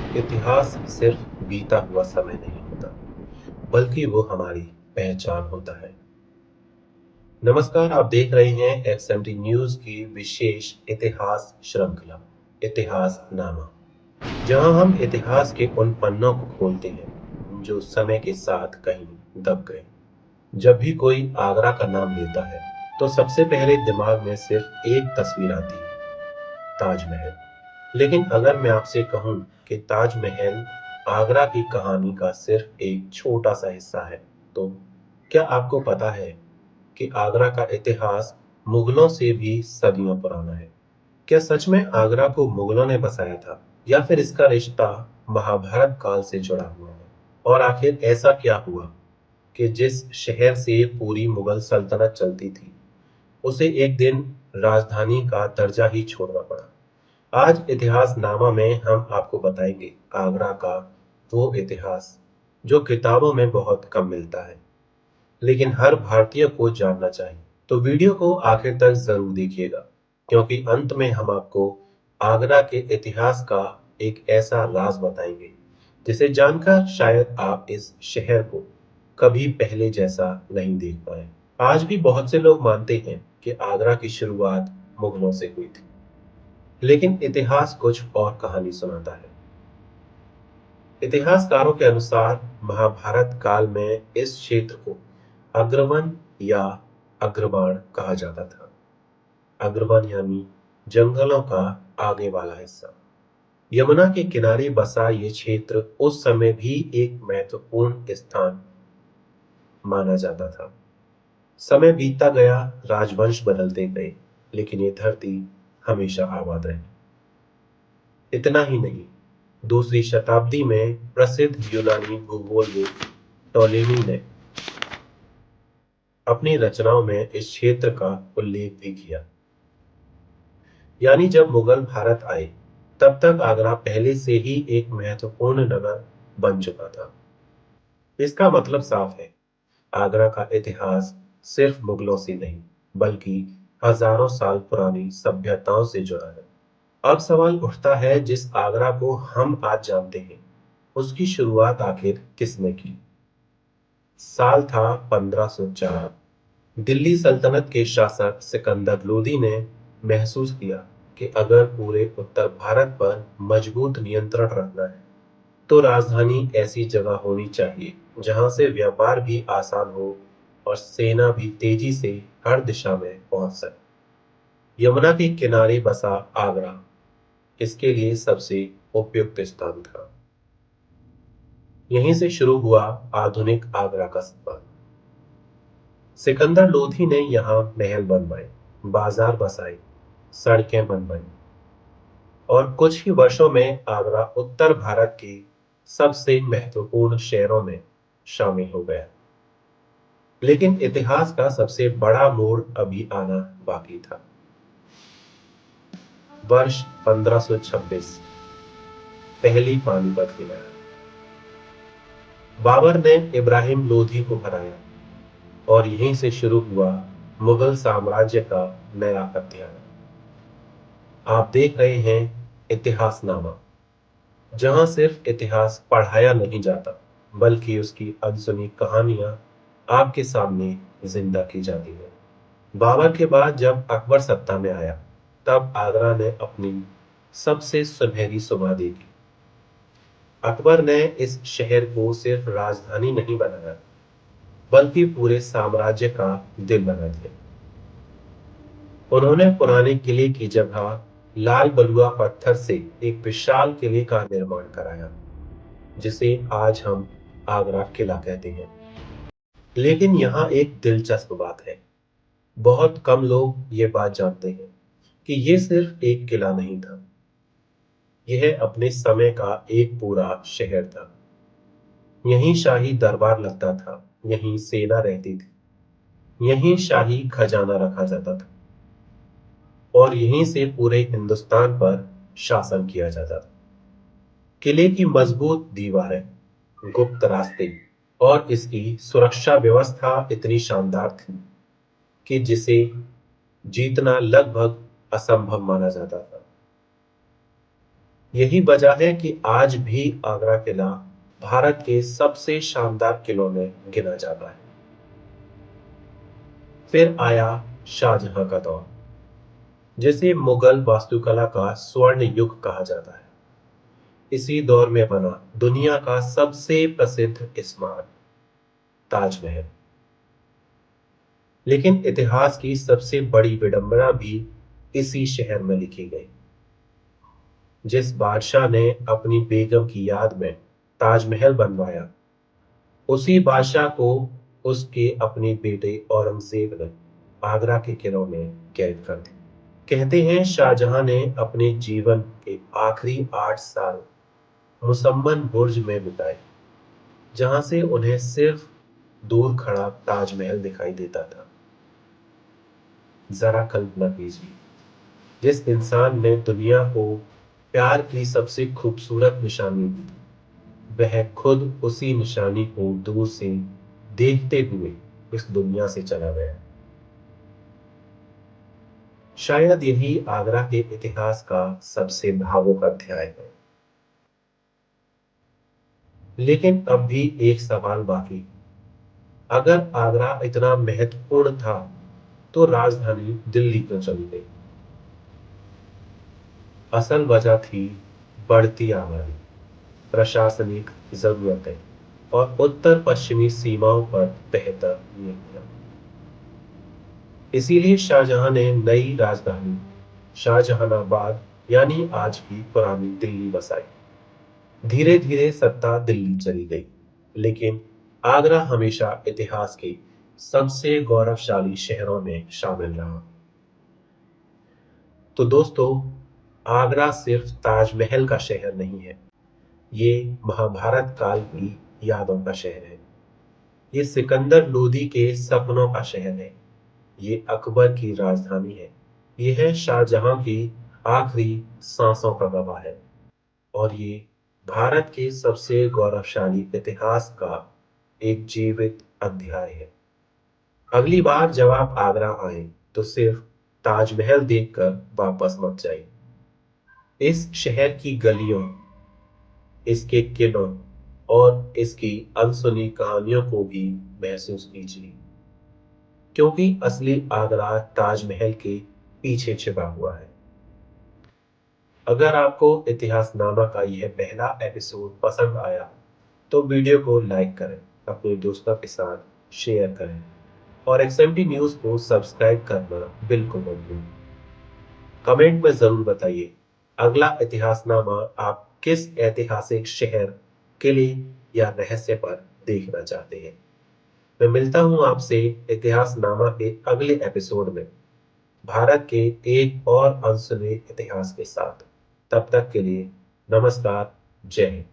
इतिहास सिर्फ बीता हुआ समय नहीं होता, बल्कि वो हमारी पहचान होता है। नमस्कार, आप देख रहे हैं एक्सएमटी न्यूज की विशेष इतिहास श्रृंखला इतिहास नामा, जहां हम इतिहास के उन पन्नों को खोलते हैं जो समय के साथ कहीं दब गए। जब भी कोई आगरा का नाम लेता है, तो सबसे पहले दिमाग में सिर्फ एक तस्वीर आती है, ताजमहल। लेकिन अगर मैं आपसे कहूं कि ताजमहल आगरा की कहानी का सिर्फ एक छोटा सा हिस्सा है, तो क्या आपको पता है कि आगरा का इतिहास मुगलों से भी सदियों पुराना है? क्या सच में आगरा को मुगलों ने बसाया था, या फिर इसका रिश्ता महाभारत काल से जुड़ा हुआ है? और आखिर ऐसा क्या हुआ कि जिस शहर से पूरी मुगल सल्तनत चलती थी, उसे एक दिन राजधानी का दर्जा ही छोड़ना पड़ा? आज इतिहास नामा में हम आपको बताएंगे आगरा का वो इतिहास जो किताबों में बहुत कम मिलता है, लेकिन हर भारतीय को जानना चाहिए। तो वीडियो को आखिर तक जरूर देखिएगा, क्योंकि अंत में हम आपको आगरा के इतिहास का एक ऐसा राज बताएंगे जिसे जानकर शायद आप इस शहर को कभी पहले जैसा नहीं देख पाए। आज भी बहुत से लोग मानते हैं कि आगरा की शुरुआत मुगलों से हुई थी, लेकिन इतिहास कुछ और कहानी सुनाता है। इतिहासकारों के अनुसार महाभारत काल में इस क्षेत्र को अग्रवन या अग्रवाण कहा जाता था। अग्रवन यानी जंगलों का आगे वाला हिस्सा। यमुना के किनारे बसा ये क्षेत्र उस समय भी एक महत्वपूर्ण स्थान माना जाता था। समय बीतता गया, राजवंश बदलते गए, लेकिन ये धरती हमेशा आबाद रही। इतना ही नहीं, दूसरी शताब्दी में प्रसिद्ध यूनानी भूगोलविद टॉलेमी ने अपनी रचनाओं में इस क्षेत्र का उल्लेख भी किया। यानी जब मुगल भारत आए, तब तक आगरा पहले से ही एक महत्वपूर्ण नगर बन चुका था। इसका मतलब साफ है, आगरा का इतिहास सिर्फ मुगलों से नहीं, बल्कि हजारों साल पुरानी सभ्यताओं से जुड़ा है। अब सवाल उठता है, जिस आगरा को हम आज जानते हैं, उसकी शुरुआत आखिर किसने की? साल था 1504। दिल्ली सल्तनत के शासक सिकंदर लोदी ने महसूस किया कि अगर पूरे उत्तर भारत पर मजबूत नियंत्रण रखना है, तो राजधानी ऐसी जगह होनी चाहिए जहां से व्यापार भी आसान हो और सेना भी तेजी से हर दिशा में पहुंच सके। यमुना के किनारे बसा आगरा इसके लिए सबसे उपयुक्त स्थान था। यहीं से शुरू हुआ आधुनिक आगरा का सफर। सिकंदर लोधी ने यहाँ महल बनवाए, बाजार बसाए, सड़कें बनवाई, और कुछ ही वर्षों में आगरा उत्तर भारत के सबसे महत्वपूर्ण शहरों में शामिल हो गया। लेकिन इतिहास का सबसे बड़ा मोड़ अभी आना बाकी था। वर्ष 1526, पहली पानीपत की लड़ाई। बाबर ने इब्राहिम लोधी को हराया, और यहीं से शुरू हुआ मुगल साम्राज्य का नया अध्याय। आप देख रहे हैं इतिहासनामा, जहां सिर्फ इतिहास पढ़ाया नहीं जाता, बल्कि उसकी अनसुनी कहानियां आपके सामने जिंदा की जाती है। बाबर के बाद जब अकबर सत्ता में आया, तब आगरा ने अपनी सबसे सुनहरी सुबह देखी। अकबर ने इस शहर को सिर्फ राजधानी नहीं बनाया, बल्कि पूरे साम्राज्य का दिल बना दिया। उन्होंने पुराने किले की जगह लाल बलुआ पत्थर से एक विशाल किले का निर्माण कराया, जिसे आज हम आगरा किला कहते हैं। लेकिन यहाँ एक दिलचस्प बात है। बहुत कम लोग ये बात जानते हैं कि ये सिर्फ एक किला नहीं था, यह अपने समय का एक पूरा शहर था। यहीं शाही दरबार लगता था, यहीं सेना रहती थी, यहीं शाही खजाना रखा जाता था, और यहीं से पूरे हिंदुस्तान पर शासन किया जाता था। किले की मजबूत दीवारें, गुप्त रास्ते और इसकी सुरक्षा व्यवस्था इतनी शानदार थी कि जिसे जीतना लगभग असंभव माना जाता था। यही वजह है कि आज भी आगरा किला भारत के सबसे शानदार किलों में गिना जाता है। फिर आया शाहजहां का दौर, जिसे मुगल वास्तुकला का स्वर्ण युग कहा जाता है। इसी दौर में बना दुनिया का सबसे प्रसिद्ध स्मारक ताजमहल। लेकिन इतिहास की सबसे बड़ी विडंबना भी इसी शहर में लिखी गई। जिस बादशाह ने अपनी बेगम की याद में ताजमहल बनवाया, उसी बादशाह को उसके अपने बेटे औरंगजेब ने आगरा के किलों में कैद कर दिया। कहते हैं शाहजहां ने अपने जीवन के आखिरी 8 साल मुसम्मन बुर्ज में बिताए, जहां से उन्हें सिर्फ दूर खड़ा ताजमहल दिखाई देता था। जरा कल्पना कीजिए, जिस इंसान ने दुनिया को प्यार की सबसे खूबसूरत निशानी दी, वह खुद उसी निशानी को दूर से देखते हुए इस दुनिया से चला गया। शायद यही आगरा के इतिहास का सबसे भावुक अध्याय है। लेकिन अब भी एक सवाल बाकी, अगर आगरा इतना महत्वपूर्ण था तो राजधानी दिल्ली क्यों चली गई? असल वजह थी बढ़ती आबादी, प्रशासनिक जरूरतें और उत्तर पश्चिमी सीमाओं पर बेहतर नीतियां। इसीलिए शाहजहां ने नई राजधानी शाहजहानाबाद, यानी आज की पुरानी दिल्ली बसाई। धीरे धीरे सत्ता दिल्ली चली गई, लेकिन आगरा हमेशा इतिहास के सबसे गौरवशाली शहरों में शामिल रहा। तो दोस्तों, आगरा सिर्फ ताजमहल का शहर नहीं है, ये महाभारत काल की यादों का शहर है। ये सिकंदर लोदी के सपनों का शहर है। ये अकबर की राजधानी है। ये है शाहजहां की आखिरी सांसों का गवाह है। और ये भारत के सबसे गौरवशाली इतिहास का एक जीवित अध्याय है। अगली बार जब आप आगरा आए तो सिर्फ ताजमहल देखकर वापस मत जाइए। इस शहर की गलियों, इसके किलों और इसकी अनसुनी कहानियों को भी महसूस कीजिए, क्योंकि असली आगरा ताजमहल के पीछे छिपा हुआ है। अगर आपको इतिहासनामा का यह पहला एपिसोड पसंद आया तो वीडियो को लाइक करें, अपने दोस्तों के साथ शेयर करें और एक्सएमटी न्यूज को सब्सक्राइब करना बिल्कुल मत भूलें। कमेंट में जरूर बताइए, अगला इतिहासनामा आप किस ऐतिहासिक शहर, किले या रहस्य पर देखना चाहते हैं। मैं मिलता हूं आपसे इतिहासनामा के अगले एपिसोड में, भारत के एक और अनसुने इतिहास के साथ। तब तक के लिए नमस्कार, जय हिंद।